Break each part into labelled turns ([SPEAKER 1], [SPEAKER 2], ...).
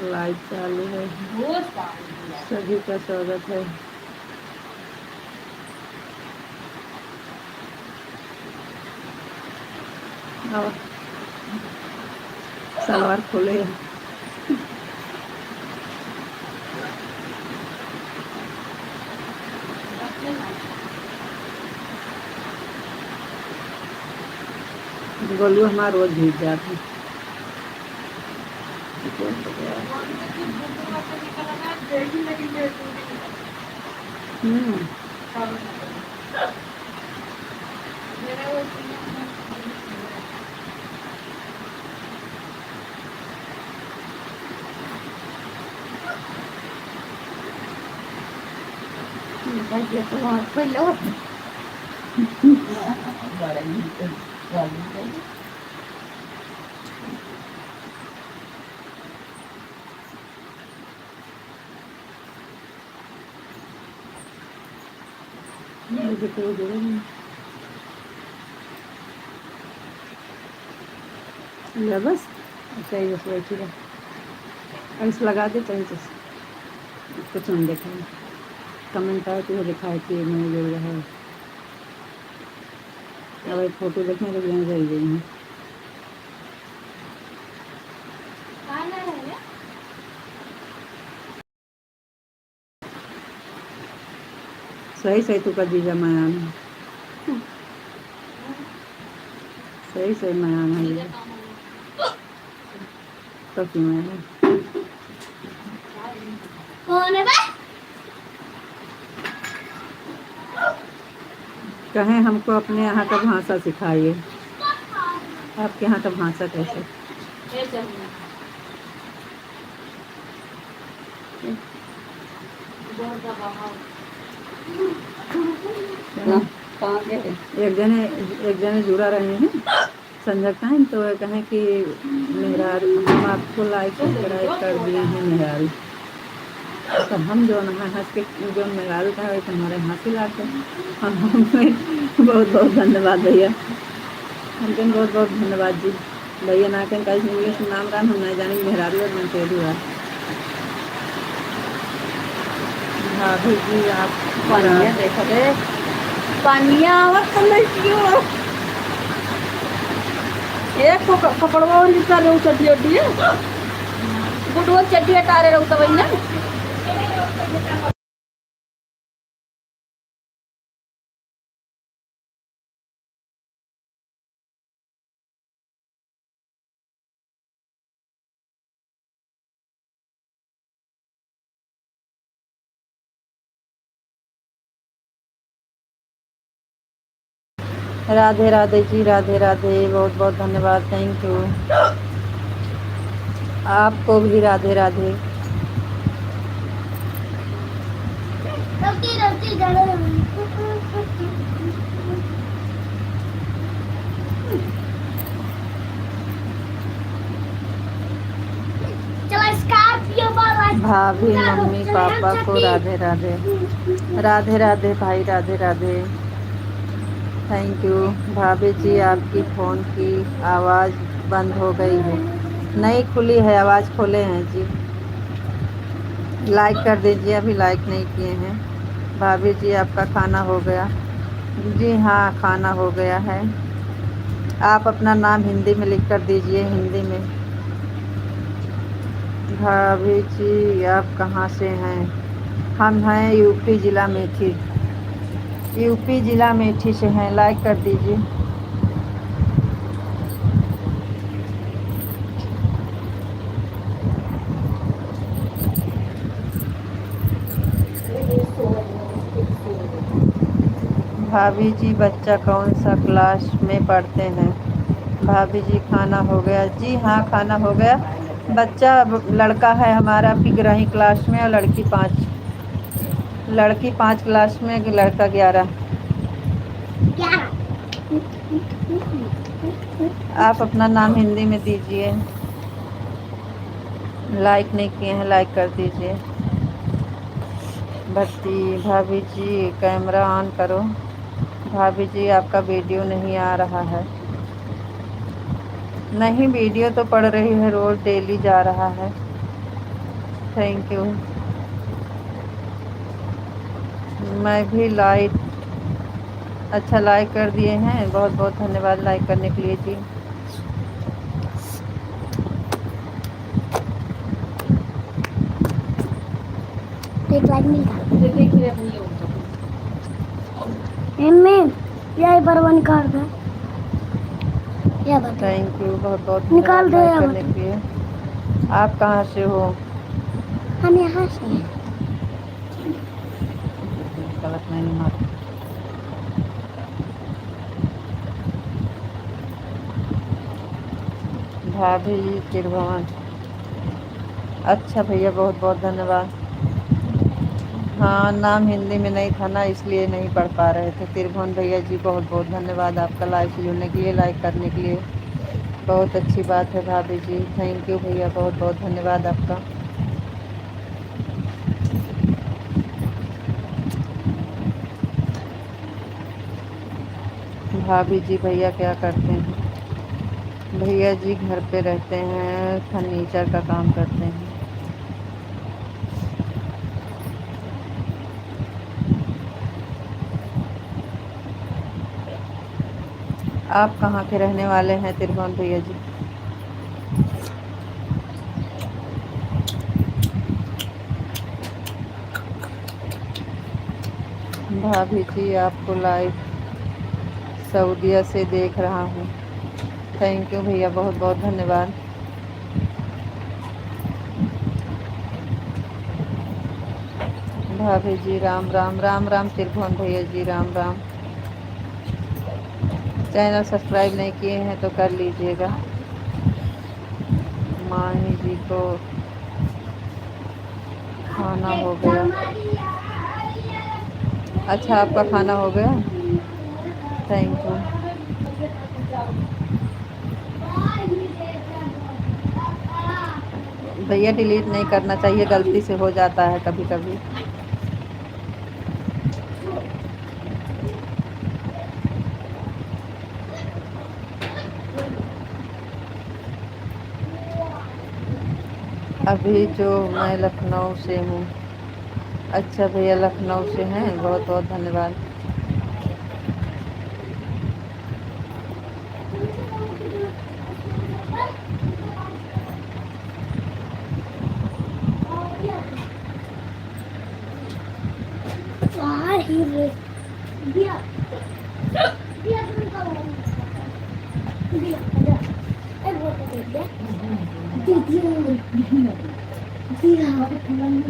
[SPEAKER 1] Live चालू है। सभी का स्वागत है। और सलवार खोले गोलू हमारा रोज भीग जाती। बस ऐसा ही बस बैठी रहे। अंश लगा दे कहीं से कुछ नहीं देखा। कमेंट आया तो लिखा है कि नहीं जुड़ रहा है। अब एक फोटो देखने तो जान रही गई है। सही सही तू कर दीजिए माया सही सही माया है तो क्यों है कौन है कहें हमको अपने यहाँ का भाषा सिखाइए। आपके यहाँ का भाषा कैसे? एक जने जुड़ा रहे हैं संजय टाइम तो कहें कि मेहरार हम आपको लाइक सब्सक्राइब कर दिए हैं मेहरार। तो हम जो हंस के जो मेहरारू का है हमारे हंसी लाते हम बहुत बहुत धन्यवाद भैया। हमको बहुत बहुत धन्यवाद जी भैया। ना कहीं कहीं इंग्लिश नाम राम हम नहीं जाने मेहरारू और मैं तेरी बात। भाभी जी आप पानिया देखो दे पानिया और क्यों एक कपड़वा निकाल रहे चड्डी उड्डी गुडवा चड्डी हटा रहे तो वही ना। राधे राधे जी राधे राधे बहुत बहुत धन्यवाद थैंक यू। आपको भी राधे राधे। भाभी मम्मी पापा को राधे राधे। राधे राधे भाई राधे राधे थैंक यू। भाभी जी आपकी फ़ोन की आवाज़ बंद हो गई है। नहीं खुली है आवाज़ खोले हैं जी। लाइक कर दीजिए अभी लाइक नहीं किए हैं। भाभी जी आपका खाना हो गया? जी हाँ खाना हो गया है। आप अपना नाम हिंदी में लिख कर दीजिए हिंदी में। भाभी जी आप कहाँ से हैं? हम हैं यूपी ज़िला मेठी। यूपी ज़िला मेठी से हैं। लाइक कर दीजिए। भाभी जी बच्चा कौन सा क्लास में पढ़ते हैं? भाभी जी खाना हो गया? जी हाँ खाना हो गया। बच्चा लड़का है हमारा ग्यारहवीं क्लास में और लड़की 5 क्लास में लड़का 11। आप अपना नाम हिंदी में दीजिए। लाइक नहीं किए हैं लाइक कर दीजिए। भक्ति भाभी जी कैमरा ऑन करो। भाभी जी आपका वीडियो नहीं आ रहा है। नहीं वीडियो तो पड़ रही है रोज़ डेली जा रहा है। Thank you. मैं भी लाइक, अच्छा लाइक कर दिए हैं, बहुत बहुत धन्यवाद लाइक करने के लिए जी।
[SPEAKER 2] एक लाइक मिलता एमे यही बरवन कर दे।
[SPEAKER 1] थैंक यू, बहुत बहुत
[SPEAKER 2] निकाल
[SPEAKER 1] धन्यवाद
[SPEAKER 2] दे
[SPEAKER 1] लाइक करने के लिए। आप कहाँ से हो?
[SPEAKER 2] हम यहाँ से हैं।
[SPEAKER 1] गलत नहीं मार। भाभी त्रिभुवन, अच्छा भैया बहुत बहुत धन्यवाद। हाँ नाम हिंदी में नहीं था ना, इसलिए नहीं पढ़ पा रहे थे। त्रिभुवन भैया जी बहुत बहुत धन्यवाद आपका लाइव से जुड़ने के लिए, लाइक करने के लिए। बहुत अच्छी बात है भाभी जी, थैंक यू भैया, बहुत बहुत धन्यवाद आपका। भाभी जी भैया क्या करते हैं? भैया जी घर पे रहते हैं, फर्नीचर का काम करते हैं। आप कहाँ के रहने वाले हैं त्रिभुवन भैया जी? भाभी जी आपको लाइव सऊदीया से देख रहा हूँ। थैंक यू भैया, बहुत बहुत धन्यवाद। भाभी जी राम राम, राम राम त्रिभुवन भैया जी, राम राम। चैनल सब्सक्राइब नहीं किए हैं तो कर लीजिएगा। माही जी को खाना हो गया। अच्छा आपका खाना हो गया, थैंक यू। भैया डिलीट नहीं करना चाहिए, गलती से हो जाता है कभी कभी। अभी जो मैं लखनऊ से हूँ। अच्छा भैया लखनऊ से हैं, बहुत बहुत धन्यवाद।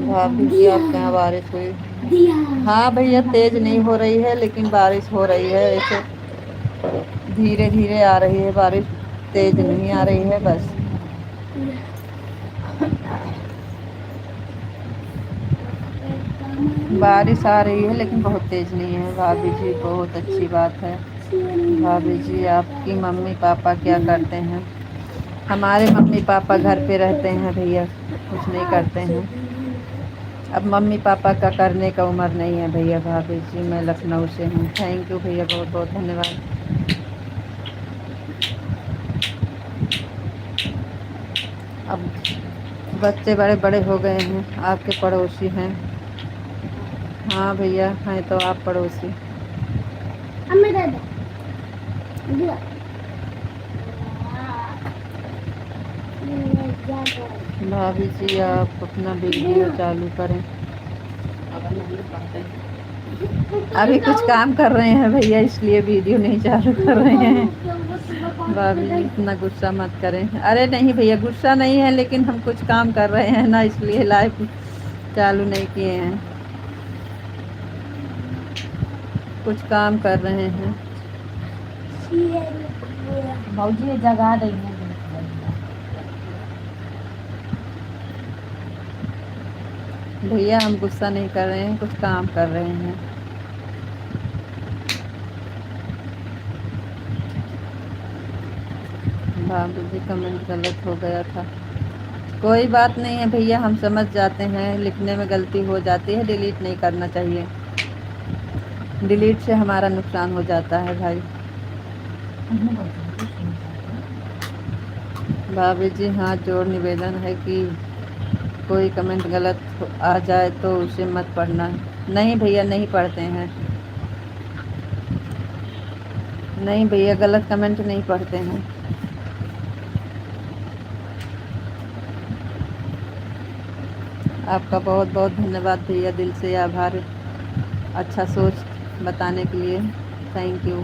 [SPEAKER 1] भाभी जी आपके यहाँ बारिश हुई? हाँ भैया तेज नहीं हो रही है, लेकिन बारिश हो रही है, ऐसे धीरे धीरे आ रही है बारिश, तेज नहीं आ रही है बस। बारिश आ रही है लेकिन बहुत तेज नहीं है भाभी जी, बहुत अच्छी बात है। भाभी जी आपकी मम्मी पापा क्या करते हैं? हमारे मम्मी पापा घर पे रहते हैं भैया, कुछ नहीं करते हैं। अब मम्मी पापा का करने का उम्र नहीं है भैया। भाभी जी मैं लखनऊ से हूँ। थैंक यू भैया, बहुत बहुत धन्यवाद। अब बच्चे बड़े बड़े हो गए हैं, आपके पड़ोसी हैं। हाँ भैया हैं तो आप पड़ोसी। भाभी जी आप अपना वीडियो चालू करें। अभी कुछ काम कर रहे हैं भैया, इसलिए वीडियो नहीं चालू कर रहे हैं। भाभी जी इतना गुस्सा मत करें। अरे नहीं भैया गुस्सा नहीं है, लेकिन हम कुछ काम कर रहे हैं ना, इसलिए लाइव चालू नहीं किए हैं, कुछ काम कर रहे हैं।
[SPEAKER 2] भौजी जगा रही है।
[SPEAKER 1] भैया हम गुस्सा नहीं कर रहे हैं, कुछ काम कर रहे हैं। भाभी जी कमेंट गलत हो गया था, कोई बात नहीं है भैया, हम समझ जाते हैं, लिखने में गलती हो जाती है, डिलीट नहीं करना चाहिए, डिलीट से हमारा नुकसान हो जाता है भाई। भाभी जी हाथ जोड़ निवेदन है कि कोई कमेंट गलत आ जाए तो उसे मत पढ़ना। नहीं भैया, नहीं पढ़ते हैं। नहीं भैया, गलत कमेंट नहीं पढ़ते हैं। आपका बहुत बहुत धन्यवाद भैया, दिल से आभार अच्छा सोच बताने के लिए। Thank you.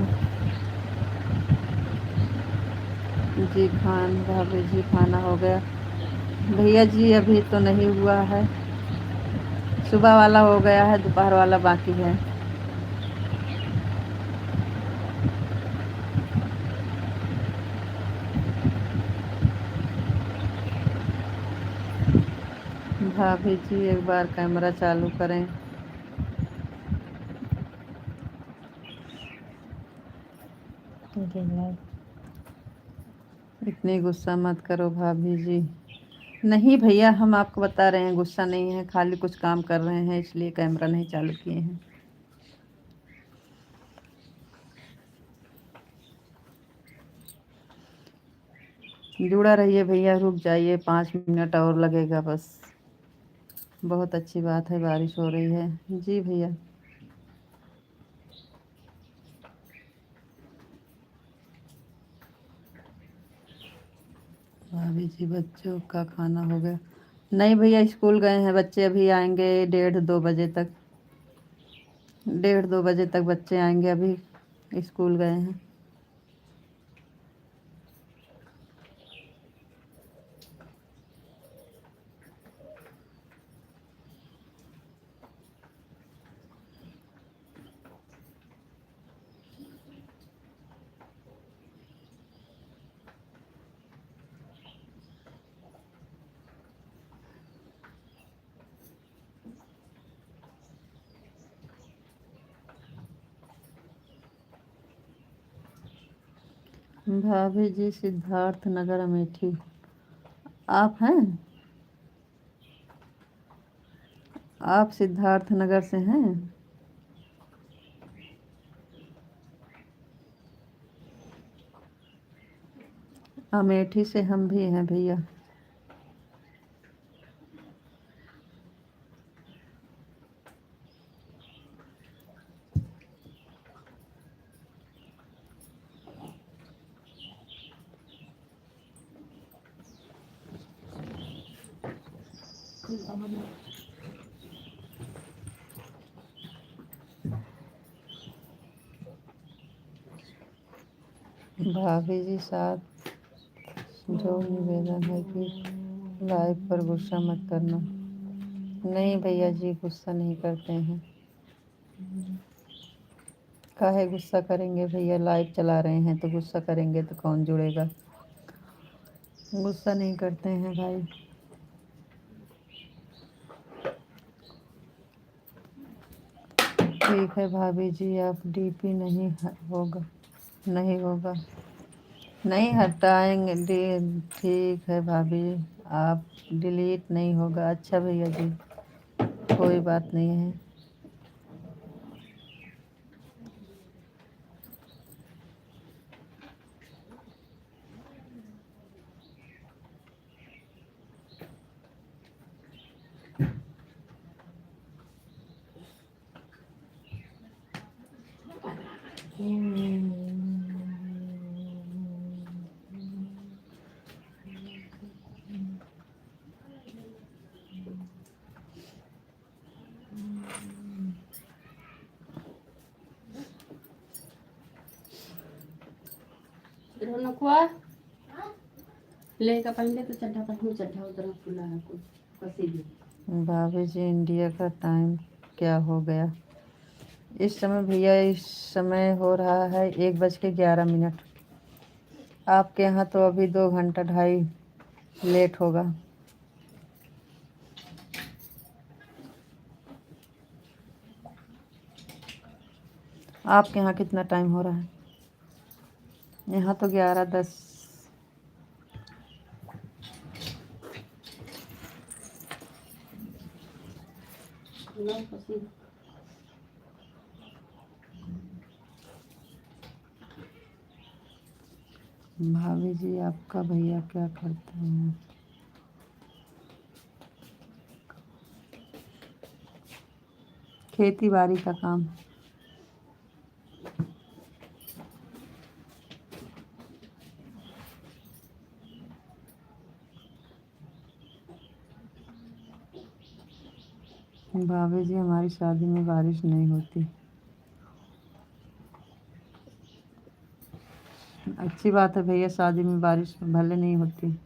[SPEAKER 1] जी खान भाभी जी, खाना हो गया? भैया जी अभी तो नहीं हुआ है, सुबह वाला हो गया है, दोपहर वाला बाकी है। भाभी जी एक बार कैमरा चालू करें। इतनी गुस्सा मत करो भाभी जी। नहीं भैया, हम आपको बता रहे हैं, गुस्सा नहीं है, खाली कुछ काम कर रहे हैं इसलिए कैमरा नहीं चालू किए हैं। जुड़ा रहिए भैया, रुक जाइए, 5 मिनट और लगेगा बस। बहुत अच्छी बात है, बारिश हो रही है। जी भैया। भाभी जी बच्चों का खाना हो गया? नहीं भैया, स्कूल गए हैं बच्चे, अभी आएंगे 1:30-2 बजे तक। 1:30-2 बजे तक बच्चे आएंगे, अभी स्कूल गए हैं। भाभी जी सिद्धार्थ नगर अमेठी। आप हैं? आप सिद्धार्थ नगर से हैं? अमेठी से हम भी हैं भैया। भाभी जी साथ जो निवेदन है कि लाइव पर गुस्सा मत करना। नहीं भैया जी, गुस्सा नहीं करते हैं। काहे गुस्सा करेंगे भैया, लाइव चला रहे हैं तो गुस्सा करेंगे तो कौन जुड़ेगा। गुस्सा नहीं करते हैं भाई। ठीक है भाभी जी, आप डीपी नहीं होगा, नहीं होगा, नहीं हटाएंगे। ठीक है भाभी, आप डिलीट नहीं होगा। अच्छा भैया जी, कोई बात नहीं है।
[SPEAKER 3] नकुआ लेगा पहले तो चड्ढा पहनू, चड्ढा उधर खुला है कुछ कसी भी।
[SPEAKER 1] भाभी जी इंडिया का टाइम क्या हो गया इस समय? भैया इस समय हो रहा है 1:11। आपके यहाँ तो अभी 2 घंटा ढाई लेट होगा। आपके यहाँ कितना टाइम हो रहा है? यहाँ तो 11:10। भाभी जी आपका भैया क्या करते हैं? खेती बाड़ी का काम। भाभी जी हमारी शादी में बारिश नहीं होती। अच्छी बात है भैया, शादी में बारिश भले नहीं होती।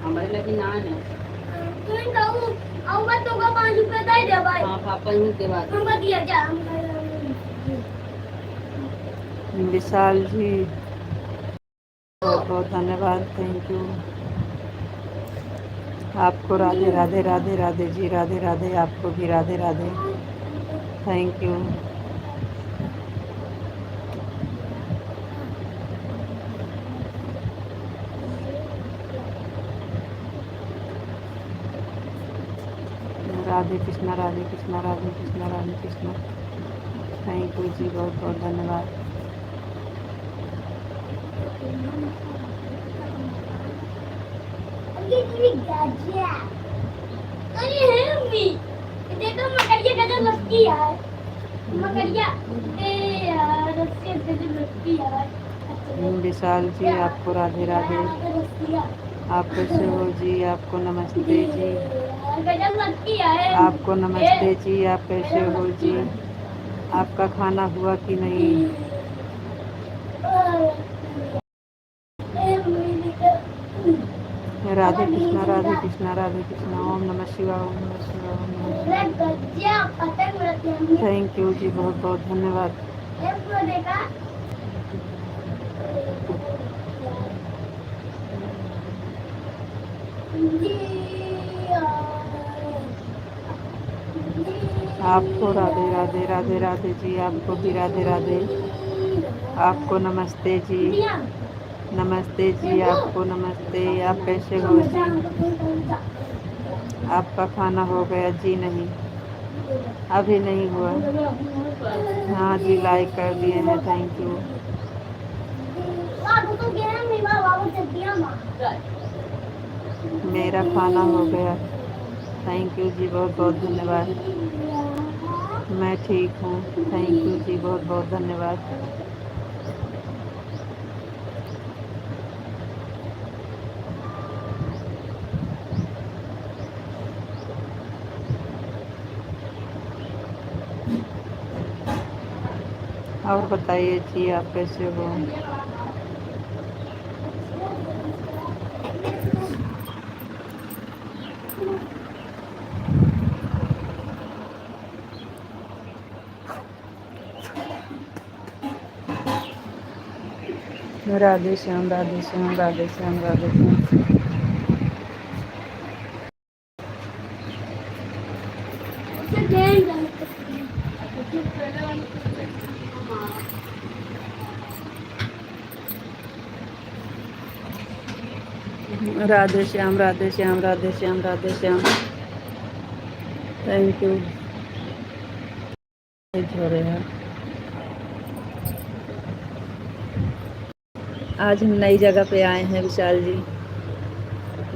[SPEAKER 3] हमारे लगी नान है।
[SPEAKER 2] आऊंगा तो 5 रुपए दे दे भाई।
[SPEAKER 3] हाँ पापा ही के बाद
[SPEAKER 2] हमको दिया जा।
[SPEAKER 1] विशाल जी बहुत बहुत धन्यवाद, थैंक यू। आपको राधे राधे राधे राधे जी, राधे राधे, आपको भी Radhe Radhe, thank you. Radhe Krishna Radhe Krishna Radhe Krishna Radhe Krishna, thank you जी, बहुत बहुत धन्यवाद।
[SPEAKER 2] अरे है मम्मी, देखो मकड़िया गजब लगती है यार। मकड़िया यार रस्सी गजब लगती है यार।
[SPEAKER 1] विशाल जी आपको राधे राधे, आप कैसे हो जी? आपको नमस्ते जी,
[SPEAKER 2] गजब लगती है।
[SPEAKER 1] आपको नमस्ते जी, आप कैसे हो जी? आपका खाना हुआ कि नहीं? राधे कृष्णा राधे कृष्णा राधे कृष्णा, ओम नमः शिवाय, ओम नमः शिवाय, ओम नमः शिवाय, थैंक यू जी, बहुत बहुत धन्यवाद। आपको राधे राधे राधे राधे जी, आपको भी राधे राधे, आपको नमस्ते जी, नमस्ते जी, आपको नमस्ते, आप कैसे हो जी? आपका खाना हो गया जी? नहीं अभी नहीं हुआ। हाँ जी, लाइक कर दिए हैं, थैंक यू। मेरा खाना हो गया, थैंक यू जी, बहुत बहुत धन्यवाद। मैं ठीक हूँ, थैंक यू जी, बहुत बहुत धन्यवाद। और बताइए जी, आप कैसे हो? राधे श्याम राधे श्याम राधे श्याम राधे श्याम। Radhe Shyam Radhe Shyam Radhe Shyam Radhe Shyam, thank you. हो रहे हैं आज हम नई जगह पे आए हैं विशाल जी,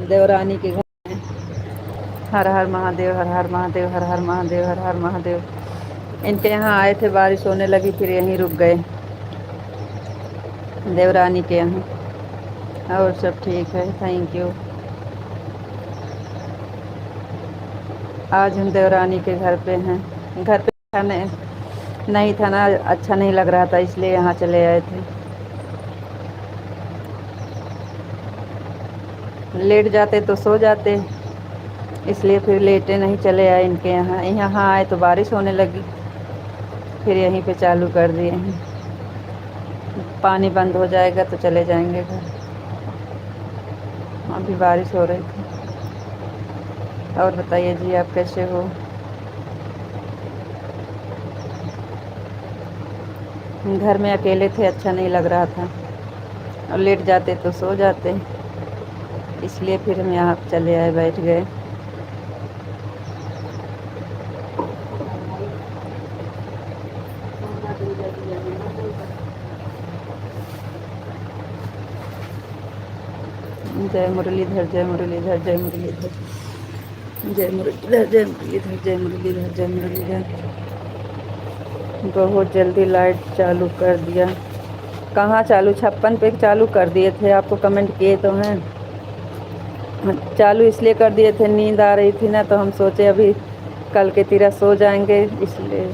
[SPEAKER 1] देवरानी के घर में। हर हर महादेव, हर हर महादेव, हर हर महादेव, हर हर महादेव। इनके यहाँ आए थे, बारिश होने लगी, फिर यहीं रुक गए देवरानी के यहाँ। और सब ठीक है, थैंक यू। आज हम देवरानी के घर पे हैं। घर पे खाने नहीं था ना, अच्छा नहीं लग रहा था, इसलिए यहाँ चले आए थे। लेट जाते तो सो जाते, इसलिए फिर लेटे नहीं, चले आए इनके यहाँ। यहाँ आए तो बारिश होने लगी, फिर यहीं पे चालू कर दिए हैं। पानी बंद हो जाएगा तो चले जाएंगे घर। अभी बारिश हो रही थी। और बताइए जी, आप कैसे हो? घर में अकेले थे, अच्छा नहीं लग रहा था, और लेट जाते तो सो जाते, इसलिए फिर हम यहाँ चले आए, बैठ गए। जय मुरलीधर, जय मुरलीधर, जय मुरलीधर, जय मुरलीधर, जय मुरलीधर, जय मुरलीधर, जय मुरलीधर। बहुत जल्दी लाइट चालू कर दिया। कहाँ चालू? 56 पे चालू कर दिए थे, आपको कमेंट किए तो हैं। चालू इसलिए कर दिए थे, नींद आ रही थी ना, तो हम सोचे अभी कल के तीरा सो जाएंगे, इसलिए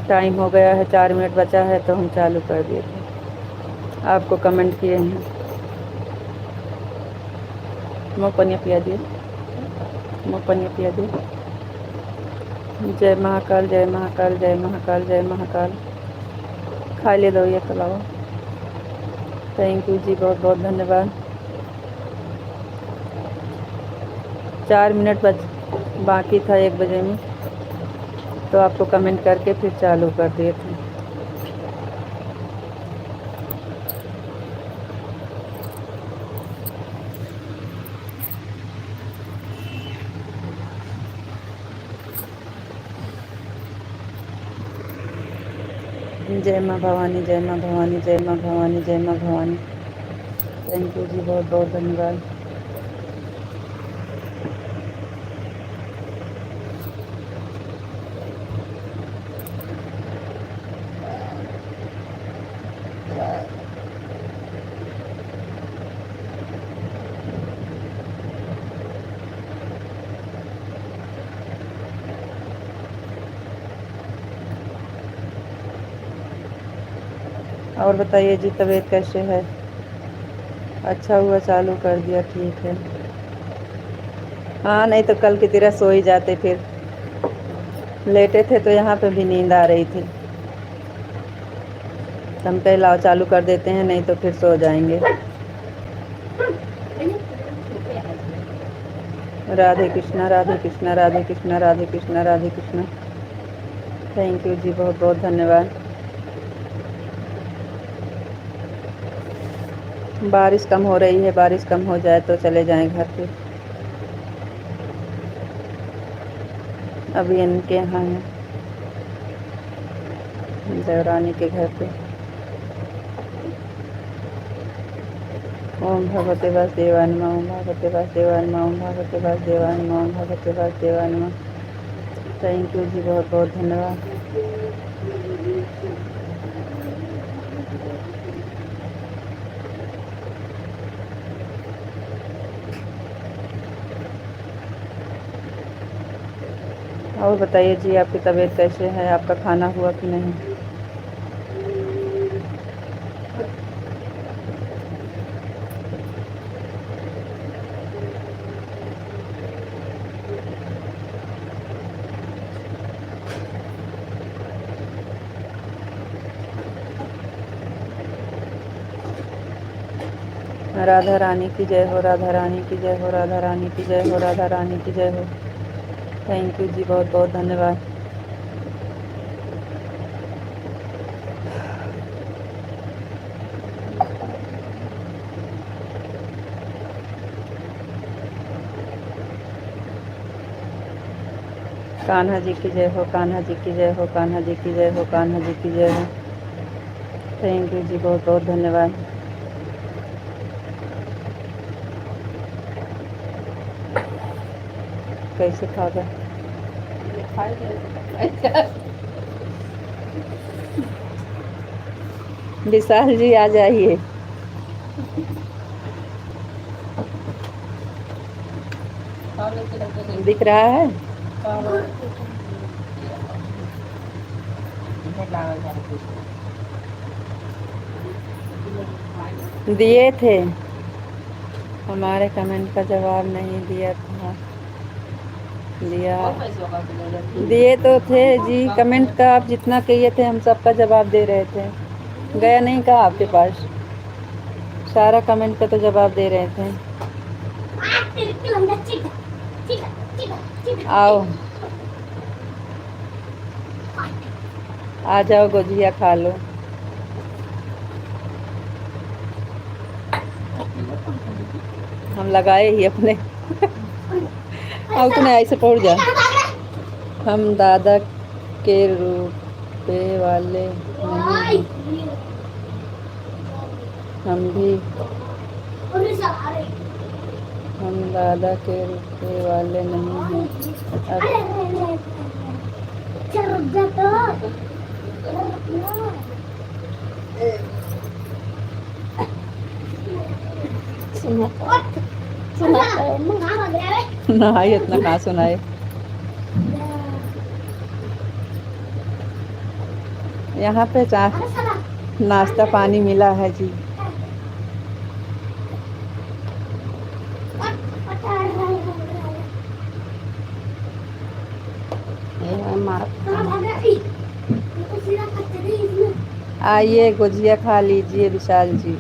[SPEAKER 1] टाइम हो गया है, 4 मिनट बचा है, तो हम चालू कर दिए थे। आपको कमेंट किए हैं। मुँह पनिया पिया दिए, मुँह पनिया पिया दिए। जय महाकाल, जय महाकाल, जय महाकाल, जय महाकाल। खा ले दो ये खिलाओ। थैंक यू जी, बहुत बहुत धन्यवाद। 4 मिनट बाकी था 1 बजे में, तो आपको कमेंट करके फिर चालू कर दिए थे। जय माँ भवानी, जय माँ भवानी, जय माँ भवानी, जय माँ भवानी। थैंक यू जी, बहुत बहुत धन्यवाद। और बताइए जी, तबीयत कैसे है? अच्छा हुआ चालू कर दिया, ठीक है। हाँ, नहीं तो कल की तरह सो ही जाते, फिर लेटे थे तो यहाँ पे भी नींद आ रही थी, तो हम कहे लाओ चालू कर देते हैं, नहीं तो फिर सो जाएंगे। राधे कृष्णा, राधे कृष्णा, राधे कृष्णा, राधे कृष्णा, राधे कृष्णा। थैंक यू जी, बहुत बहुत धन्यवाद। बारिश कम हो रही है, बारिश कम हो जाए तो चले जाएं घर पे। अभी इनके यहाँ हैं, देवरानी के घर पे। ओम भगवते वासुदेवाय नमः, ओम भगवते वासुदेवाय नमः, ओम भगवते वासुदेवाय नमः, ओम भगवते वासुदेवाय नमः। थैंक यू जी, बहुत बहुत धन्यवाद। और बताइए जी, आपकी तबीयत कैसे है? आपका खाना हुआ कि नहीं? राधा रानी की जय हो, राधा रानी की जय हो, राधा रानी की जय हो, राधा रानी की जय हो। थैंक यू जी, बहुत बहुत धन्यवाद। कान्हा जी की जय हो, कान्हा जी की जय हो, कान्हा जी की जय हो, कान्हा जी की जय हो। थैंक यू जी, बहुत बहुत धन्यवाद। कैसे खागा।
[SPEAKER 3] खाए जाए।
[SPEAKER 1] विशाल जी आ जाइए। दिख रहा है। दिए थे, हमारे कमेंट का जवाब नहीं दिया था। दिया दिए तो थे जी, कमेंट का आप जितना कहिए थे हम सबका जवाब दे रहे थे। गया नहीं कहा आपके पास, सारा कमेंट का तो जवाब दे रहे थे। आओ आ जाओ, गुजिया खा लो। हम लगाए ही अपने। अब तो नहीं ऐसे पड़ जा। हम दादा के रुपए वाले नहीं हैं। हम दादा के रुपए वाले नहीं हैं। अब नहीं इतना कहाँ सुनाए। यहाँ पे नाश्ता पानी मिला है जी। आइए गुजिया खा लीजिए विशाल जी।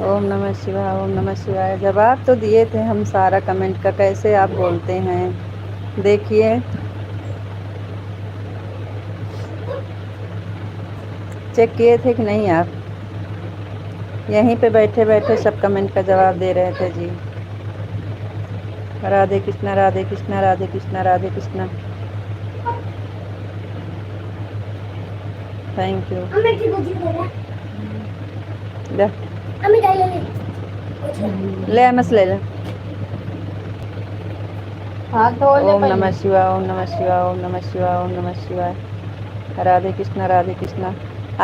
[SPEAKER 1] ओम नमः शिवाय, ओम नमः शिवाय। जवाब तो दिए थे हम सारा कमेंट का, कैसे आप बोलते हैं। देखिए चेक किए थे कि नहीं आप। यहीं पे बैठे बैठे सब कमेंट का जवाब दे रहे थे जी। राधे कृष्णा, राधे कृष्णा, राधे कृष्णा, राधे कृष्णा। Thank you. ले मस ले ले। ओम नमः शिवाय, ओम नमः शिवाय, ओम नमः शिवाय, ओम नमः शिवाय। राधे कृष्णा, राधे कृष्णा।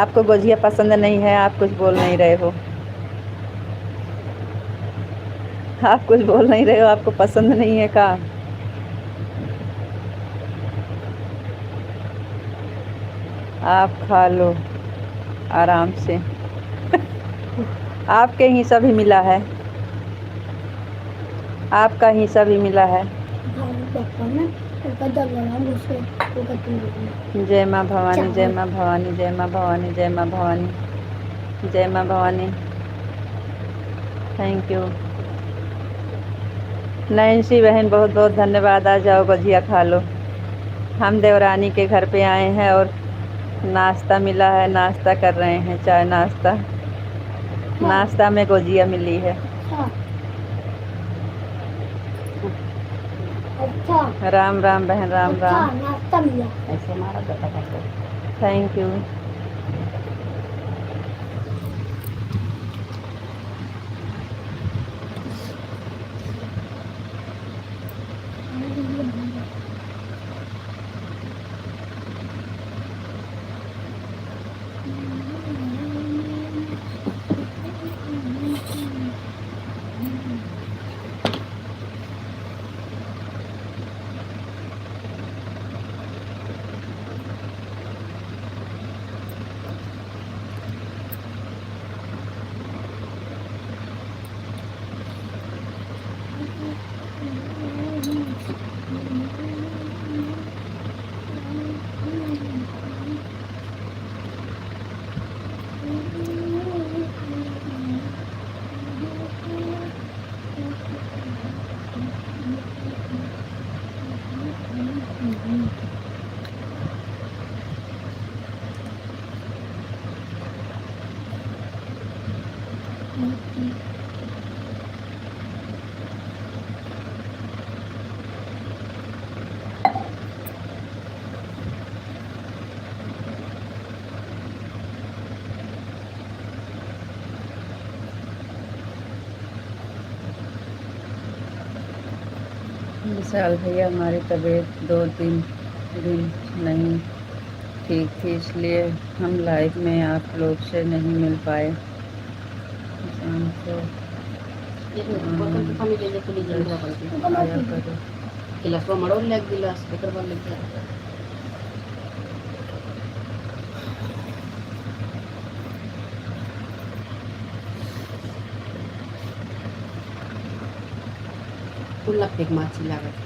[SPEAKER 1] आपको गुजिया पसंद नहीं है, आप कुछ बोल नहीं रहे हो। आप कुछ बोल नहीं रहे हो, आपको पसंद नहीं है का। आप खा लो आराम से। आपके हिस्सा भी मिला है, आपका हिस्सा भी मिला है। जय माँ भवानी, जय माँ भवानी, जय माँ भवानी, जय माँ भवानी, जय माँ भवानी। थैंक यू नैन्सी बहन, बहुत बहुत धन्यवाद। आ जाओ गुजिया खा लो। हम देवरानी के घर पे आए हैं और नाश्ता मिला है, नाश्ता कर रहे हैं, चाय नाश्ता। नाश्ता में गुजिया मिली है। राम राम बहन, राम राम। Thank you. विशाल भैया, हमारी तबीयत 2-3 दिन नहीं ठीक थी, इसलिए हम लाइव में आप लोग से नहीं मिल पाए। शाम को
[SPEAKER 3] बोतल पे पानी ले जा तो ले जा
[SPEAKER 1] आया करो।
[SPEAKER 3] गिलास को मड़ो ले गिलास बेकर बन लग जा खुला फेक माछी लागत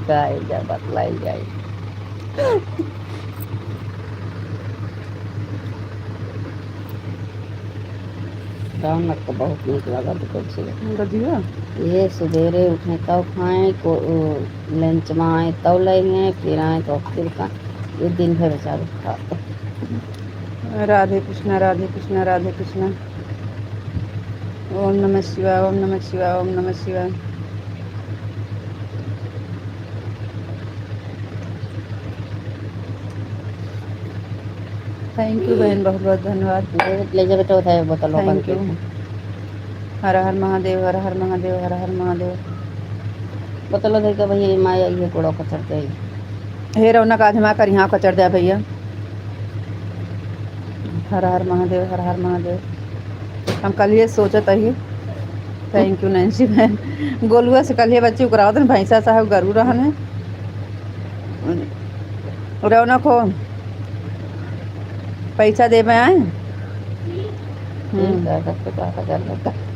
[SPEAKER 3] गाय जा बतलाई जाए रौनक तो बहुत नीक लगा
[SPEAKER 1] गजिया
[SPEAKER 3] ये सवेरे उठे तब खाएं को लंच में आए तब लेंगे फिर आए तो फिर खाएं ये दिन भर बेचारे खाते
[SPEAKER 1] राधे कृष्णा राधे कृष्णा राधे कृष्णा। ओम नमः शिवाय ओम नमः शिवाय ओम नमः शिवाय। थैंक यू बहन, बहुत बहुत धन्यवाद।
[SPEAKER 3] ले जा बेटा उठाए बोतल
[SPEAKER 1] थैंक यू। हर हर महादेव हर हर महादेव हर हर महादेव।
[SPEAKER 3] बोतल दे के भैया माया ये कूड़ा कचर दे
[SPEAKER 1] हे रौनक आज हमारा कर यहाँ कचर दिया भैया। हर हर महादेव हर हर महादेव। हम कल ये सोचत ही। थैंक यू नैन्सी बहन। गोलुआ से कल ये बच्ची उकरावत न भैंसा साहब गरू रहने रौनक हो पैसा दे में आए।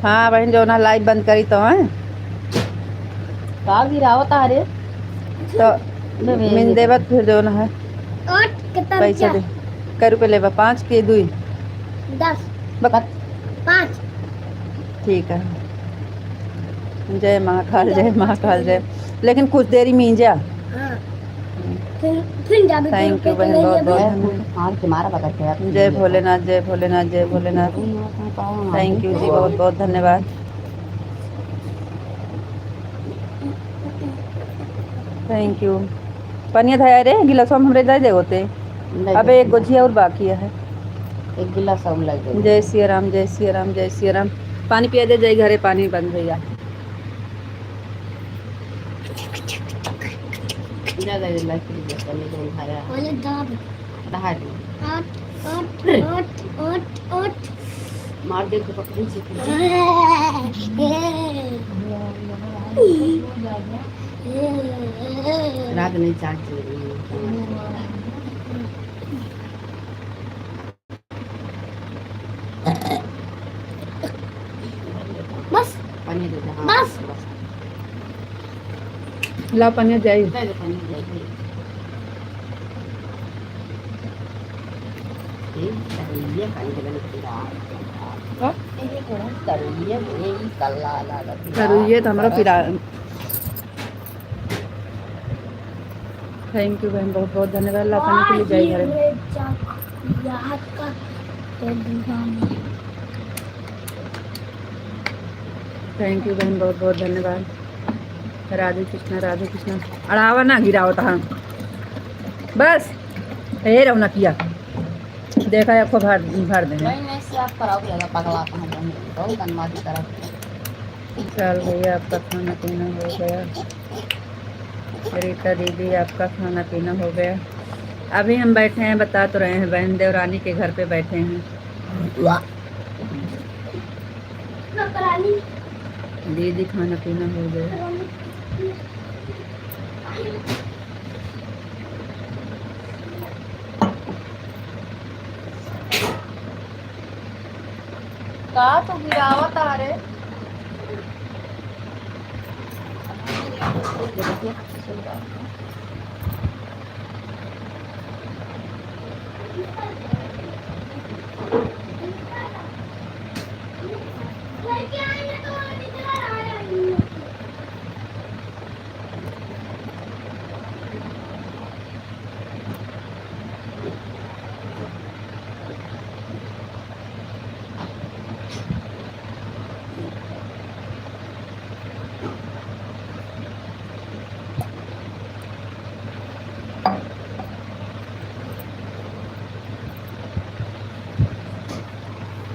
[SPEAKER 1] हाँ बहन जो ना लाइव बंद करी तो है
[SPEAKER 3] का गिरावत आ रे
[SPEAKER 1] तो मिन देवत फिर जो ना है
[SPEAKER 2] और कितना
[SPEAKER 1] पैसा दे कै रुपये लेबा 5 के 2
[SPEAKER 2] 10
[SPEAKER 1] बकत
[SPEAKER 2] 5
[SPEAKER 1] ठीक है। जय महाकाल जय महाकाल जय। लेकिन कुछ देरी में जा।
[SPEAKER 2] हाँ फिर जाबे
[SPEAKER 1] थैंक यू बहन बहुत बहुत
[SPEAKER 3] हां तुम्हारा बकत है
[SPEAKER 1] जय भोलेनाथ जय भोलेनाथ जय भोलेनाथ। थैंक यू जी बहुत बहुत धन्यवाद। Thank you. पनिया था रे गिलास में हमरे दे होते। अबे एक गोझिया और बाकी है।
[SPEAKER 3] एक गिलास और लग
[SPEAKER 1] जय सिया राम जय सिया राम जय सिया राम। पानी पिया दे जय घरे पानी बंद भैया।
[SPEAKER 3] जा दे लाइक दे चले जो धारा
[SPEAKER 2] बोले दाब
[SPEAKER 3] दहाड़ी
[SPEAKER 2] ओट
[SPEAKER 3] मार दे तो पकड़ी से रात नहीं चाट
[SPEAKER 2] बस
[SPEAKER 3] पानी दे हां
[SPEAKER 2] बस
[SPEAKER 1] ला पनिया जाई
[SPEAKER 3] दे पानी दे ये पानी दे पूरा तरुए ये कल्ला ला
[SPEAKER 1] करूँगी तो हमारा फिर थैंक यू बहन बहुत बहुत धन्यवाद। ला पानी के लिए जाई घरे। थैंक यू बहन बहुत बहुत धन्यवाद। राधे कृष्णा अड़ावा ना गिराओ तहाँ बस हे रौना किया देखा आपको भर देंगे।
[SPEAKER 3] नहीं से आप कराओ लगा पगला कहां बने बहुत अनमादी तरफ
[SPEAKER 1] चल भैया आपका खाना पीना हो गया। रीता दीदी आपका खाना पीना हो गया। अभी हम बैठे हैं बता तो रहे हैं बहन देवरानी के घर पे बैठे हैं। दीदी खाना पीना हो गया।
[SPEAKER 3] का तो गिरावत आ रे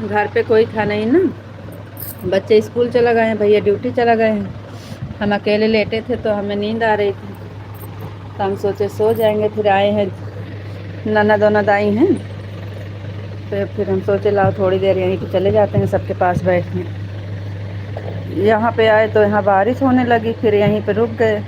[SPEAKER 1] घर पे कोई था नहीं ना, बच्चे स्कूल चला गए हैं, भैया ड्यूटी चला गए हैं, हम अकेले लेटे थे तो हमें नींद आ रही थी, तो हम सोचे सो जाएंगे। फिर आए हैं, ननद वनद आई हैं, तो फिर हम सोचे लाओ थोड़ी देर यहीं पे चले जाते हैं सबके पास बैठने। यहाँ पे आए तो यहाँ बारिश होने लगी, फिर यहीं पे रुक गए।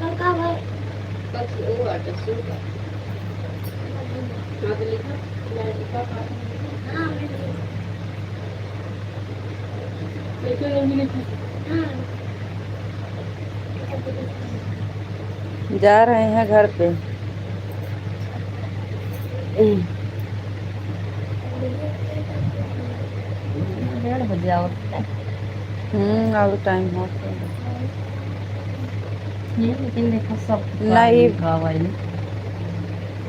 [SPEAKER 2] लड़का भाई हाँ
[SPEAKER 1] जा रहे हैं घर पे।
[SPEAKER 3] 1:30 बजे आओ।
[SPEAKER 1] अब टाइम हो गया।
[SPEAKER 3] ये लेकिन देखो सब
[SPEAKER 1] नहीं।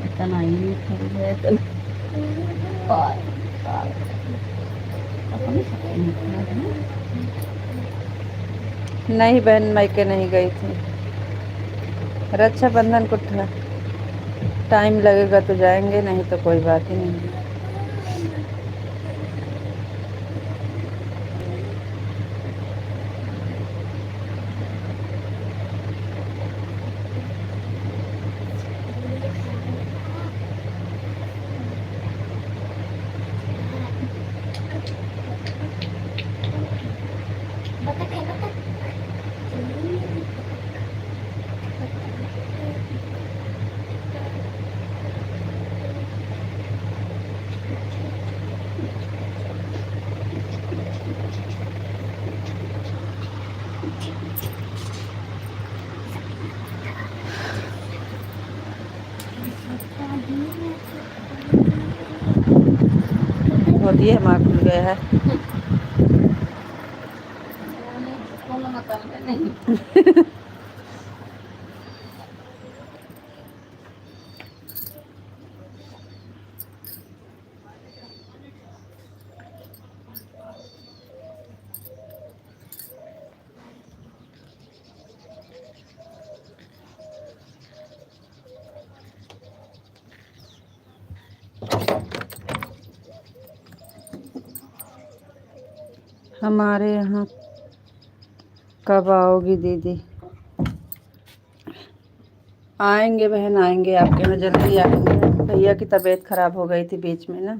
[SPEAKER 3] इतना ही नहीं खरीदे तो
[SPEAKER 1] नहीं बहन मायके नहीं गई थी, रक्षाबंधन को टाइम लगेगा तो जाएंगे, नहीं तो कोई बात ही नहीं। बहुत ही हमारा खुल गया है। हमारे यहाँ कब आओगी दीदी? आएंगे बहन, आएंगे आपके यहाँ जल्दी आएंगे। भैया की तबीयत खराब हो गई थी बीच में ना।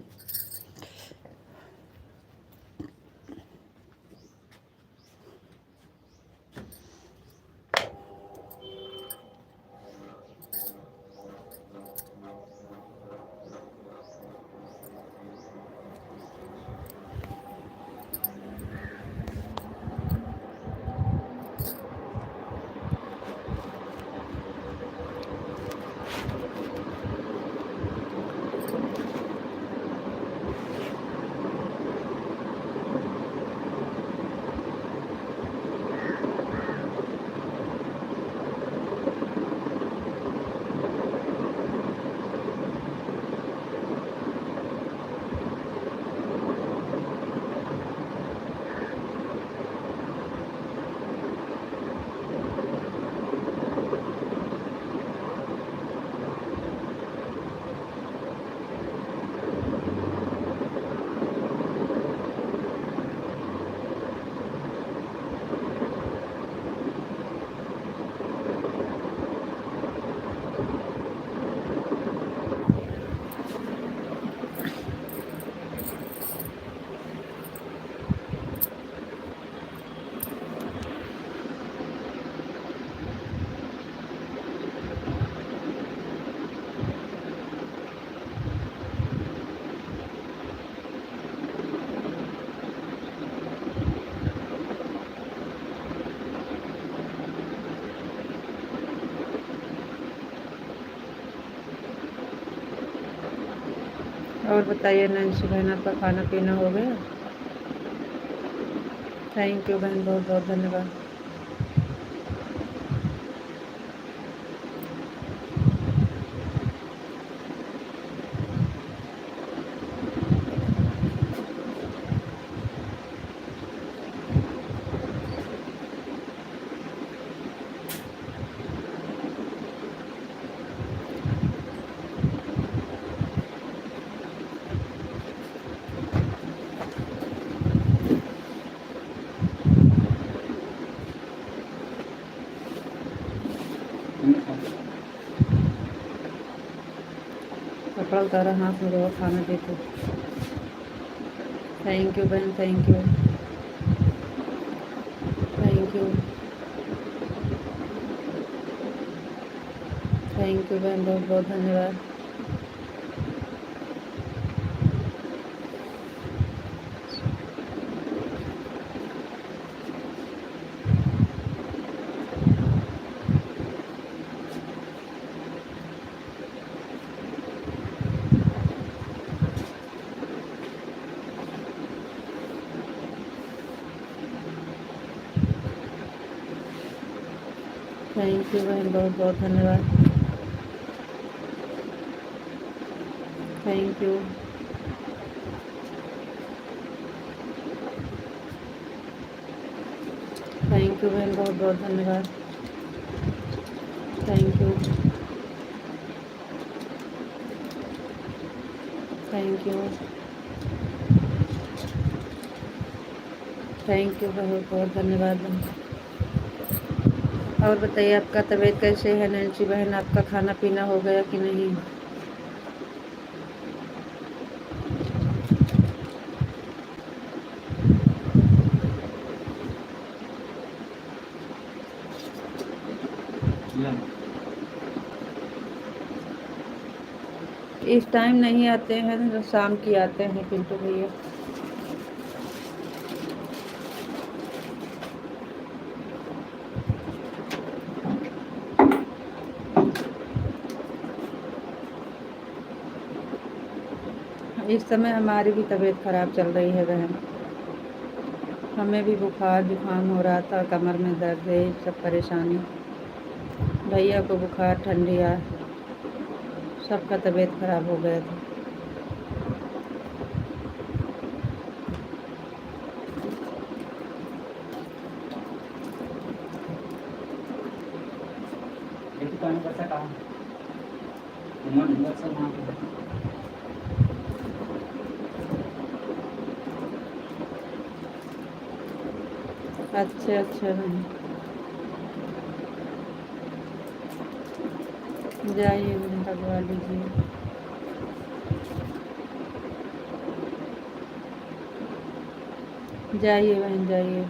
[SPEAKER 1] और बताइए नैन्सी बहन, आपका खाना पीना हो गया? थैंक यू बहन, बहुत बहुत धन्यवाद। कपड़ा उतारा हाथ में, और खाना देते। थैंक यू बहन, thank you, thank you, thank you बहन, बहुत बहुत धन्यवाद। थैंक यू बहन, बहुत बहुत धन्यवाद। थैंक यू, थैंक यू बहन, बहुत बहुत धन्यवाद। Thank you, thank you, thank you, बहुत बहुत धन्यवाद बहन। और बताइए आपका तबीयत कैसे है नैन्सी बहन? आपका खाना पीना हो गया कि नहीं? इस टाइम नहीं आते हैं, तो शाम की आते हैं पिंटू भैया। इस समय हमारी भी तबीयत ख़राब चल रही है बहन। हमें भी बुखार जुकाम हो रहा था, कमर में दर्द है, सब परेशानी। भैया को बुखार ठंडिया, सबका तबीयत ख़राब हो गया था। अच्छा अच्छा बहन, जाइए बहन, लगवा लीजिए। जाइए बहन, जाइए।